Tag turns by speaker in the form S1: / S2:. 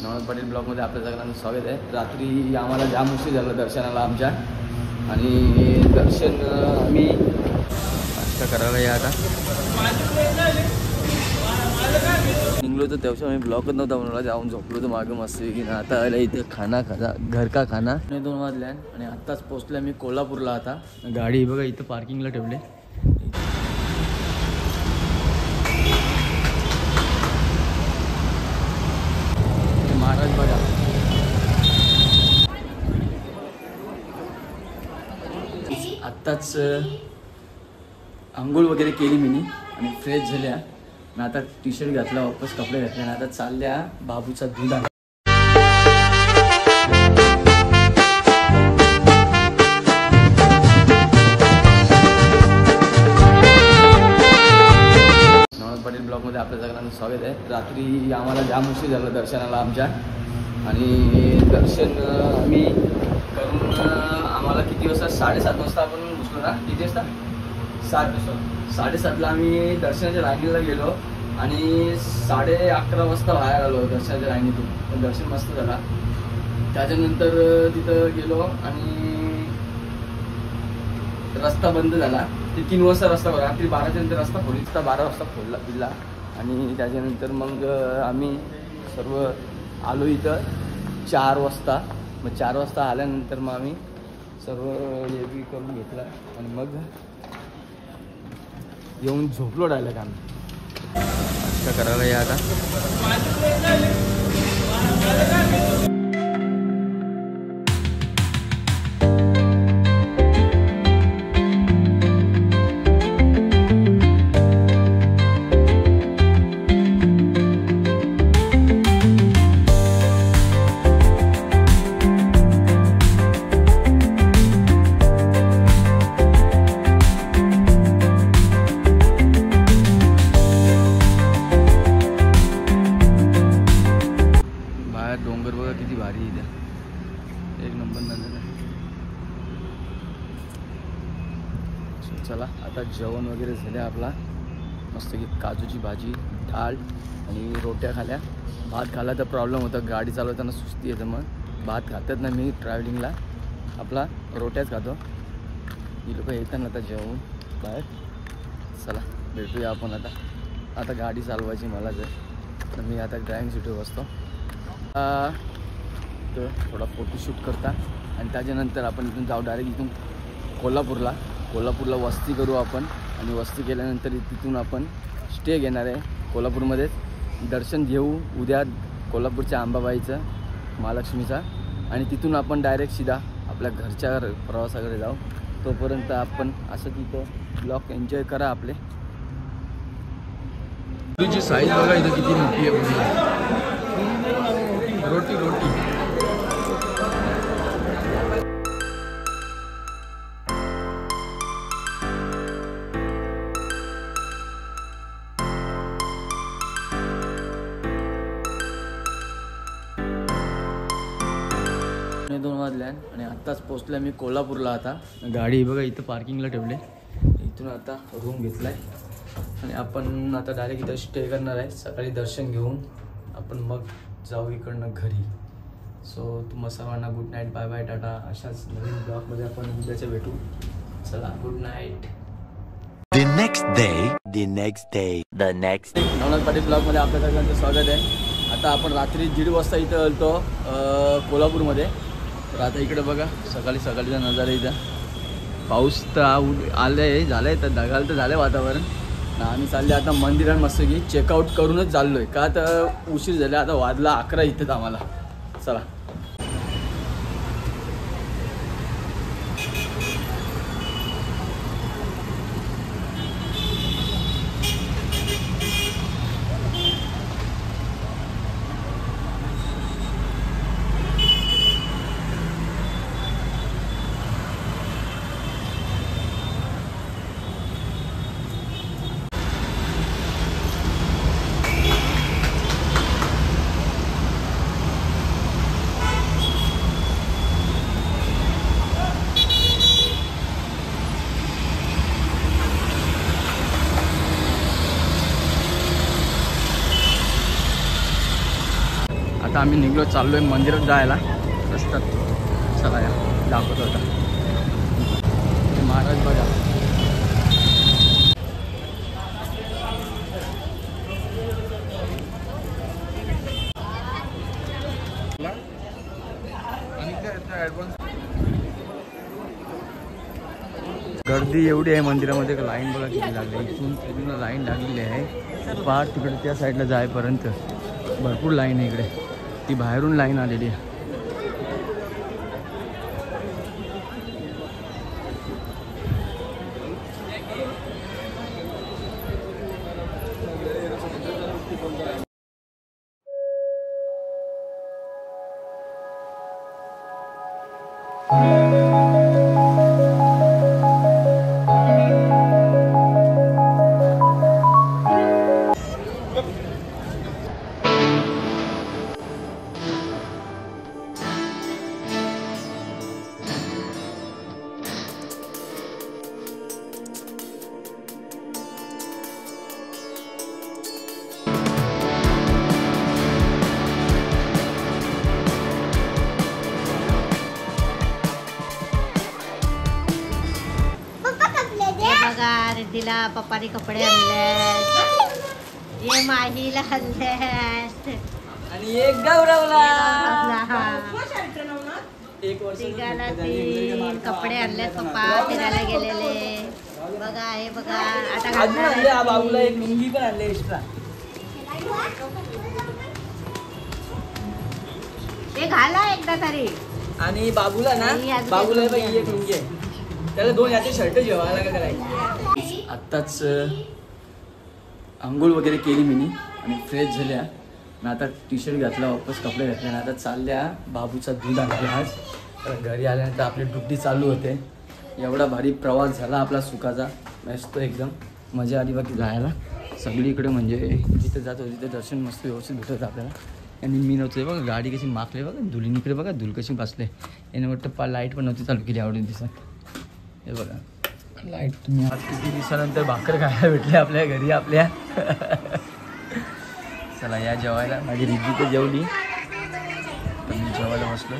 S1: नवनाथ पाटील ब्लॉगमध्ये आपल्या सगळ्यांचं स्वागत आहे. रात्री आम्हाला जाम उशीर झाला दर्शनाला आमच्या, आणि दर्शन आम्ही नाश्ता करायला या आता निघलो होतो. तेव्हा मी ब्लॉगच नव्हता बनवला, जाऊन झोपलो होतो मागे मस्त की ना. आता आला इथे खाना घर का खाना 2 वाजल्या आणि आत्ताच पोचल्या मी कोल्हापूरला. आता गाडी बघा इथं पार्किंगला ठेवले. महाराज बघा, आत्ताच आंघोळ वगैरे केली मी आणि फ्रेश झाल्या. आणि आता टी शर्ट घातला, वापस कपडे घातले आणि आता चालल्या बाबूचा दूध आणा. नवनाथ पाटील ब्लॉगमध्ये आपल्या सगळ्यांचं स्वागत आहे. रात्री आम्हाला जाम उशीर झाला दर्शनाला आमच्या, आणि दर्शन आम्ही करून आम्हाला किती वाजता 7:30 वाजता आपण घुसलो ना. किती वाजता? 7:30ला आम्ही दर्शनाच्या लाईनीला गेलो आणि 11:30 वाजता बाहेर आलो दर्शनाच्या लाईनीतून. पण दर्शन मस्त झाला. त्याच्यानंतर तिथं गेलो आणि रस्ता बंद झाला. ते 3 वाजता रस्ता भरला. रात्री 12च्या नंतर रस्ता खोलीचा 12 वाजता खोलला. आणि त्याच्यानंतर मग आम्ही सर्व आलो इथं 4 वाजता. मग 4 वाजता आल्यानंतर मग आम्ही सर्व हे करून घेतला आणि मग येऊन झोपलो डायरेक्ट आम्ही. नाश्ता करायला या आता डोंगर बघा किती भारी इथे, एक नंबर नजर आहे. चला आता जेवण वगैरे झाले आपला. मस्त की काजूची भाजी, डाळ आणि रोट्या खाल्या. भात खाला तर प्रॉब्लेम होता, गाडी चालवताना सुस्ती येतं, मग भात खातात ना मी ट्रॅव्हलिंगला. आपला रोट्याच खातो. ही लोक येतात आता जेवून बाहेर. चला भेटूया आपण आता गाडी चालवायची मला तर मी आता ड्रायव्हिंग सीटवर बसतो. तर थोडा फोटोशूट करता आणि त्याच्यानंतर आपण इथून जाऊ डायरेक्ट इथून कोल्हापूरला वस्ती करू आपण. आणि वस्ती केल्यानंतर तिथून आपण स्टे घेणार आहे कोल्हापूरमध्येच. दर्शन घेऊ उद्या कोल्हापूरच्या अंबाबाईचं, महालक्ष्मीचा, आणि तिथून आपण डायरेक्ट सीधा आपल्या घरच्या प्रवासाकडे जाऊ. तोपर्यंत आपण असं तिथं ब्लॉग एन्जॉय करा आपले. तुझी साईज बघा इथं किती मोठी आहे. रोटी आणि 2 वाजल्या आणि आत्ताच पोचल्या मी कोल्हापूरला. आता गाडी बघा इथं पार्किंगला ठेवले. इथून आता रूम घेतलाय आणि आपण आता डायरेक्ट इथं स्टे करणार आहे. सकाळी दर्शन घेऊन आपण मग जाऊ इकडनं घरी. सो तुम्हा सर्वांना good night, bye bye, tata. अशाच नवीन ब्लॉगमध्ये आपण उद्याच्या भेटू. चला good night.
S2: The next day.
S1: Navnath Patil ब्लॉगमध्ये आपल्या सगळ्यांचं स्वागत आहे. आता आपण रात्री 1:30 वाजता इथं आलतो कोल्हापूरमध्ये. तर आता इकडे बघा सकाळचा नजारा. इथं पाऊस तर आलं आहे, झालं आहे, तर ढगाळ तर झालं आहे वातावरण. आम्ही चालले आता मंदिरात मस्त की चेकआउट करूनच चाललो आहे, का तर उशीर झाला. आता वाजला 11 इथंच आम्हाला. चला आता आम्ही निघलो, चाललो आहे मंदिरात जायला रस्त्यात. चला या दाखवतो आता. महाराज बघा. गर्दी एवढी आहे मंदिरामध्ये, लाईन बघा किती लागली. इथून तिथून लाईन लागलेली आहे. पार तिकडे त्या साईडला जायपर्यंत भरपूर लाईन आहे इकडे. ती बाहेरून लाईन आलेली आहे.
S3: रिद्धीला पप्पाने कपडे आणले, ये माहीला आणले
S1: आणि एक गौरवला.
S3: तिघाला 3 कपडे आणले. पप्पा फिरायला गेलेले. बघा हे बघा. आता घालणार
S1: बाबूला एक लुंगी पण आणले एक्स्ट्रा.
S3: ते घाला एकदा तरी.
S1: आणि बाबूला ना, बाबूला एक लुंगी आहे, त्याला 2 याचे शर्ट जेवायला का करायचे. आत्ताच आंघोळ वगैरे केली मी आणि फ्रेश झाल्या. मी आता टी शर्ट घातला, वापस कपडे घातले आणि आता चालल्या बाबूचा दूध आणला आज. तर घरी आल्यानंतर आपली ड्युटी चालू होते. एवढा भारी प्रवास झाला आपला सुखाचा, मस्त एकदम मजा आली बाकी जायला. सगळीकडे म्हणजे जिथे जात होते तिथे दर्शन मस्त व्यवस्थित भेटत होतं आपल्याला. आणि मी नव्हते बघा, गाडी कशी माखली बघा, धुलीनिकडे बघा, धूल कशी बसले. याने वाटतं लाईट पण नव्हती चालू केली आवडून दिसत. हे बघा लाईट. तुम्ही आज किती दिवसानंतर भाकर खायला भेटले आपल्या घरी आपल्या. चला या जेवायला. माझी रिद्धी तर जेवली, तर मी जेवायला बसलो.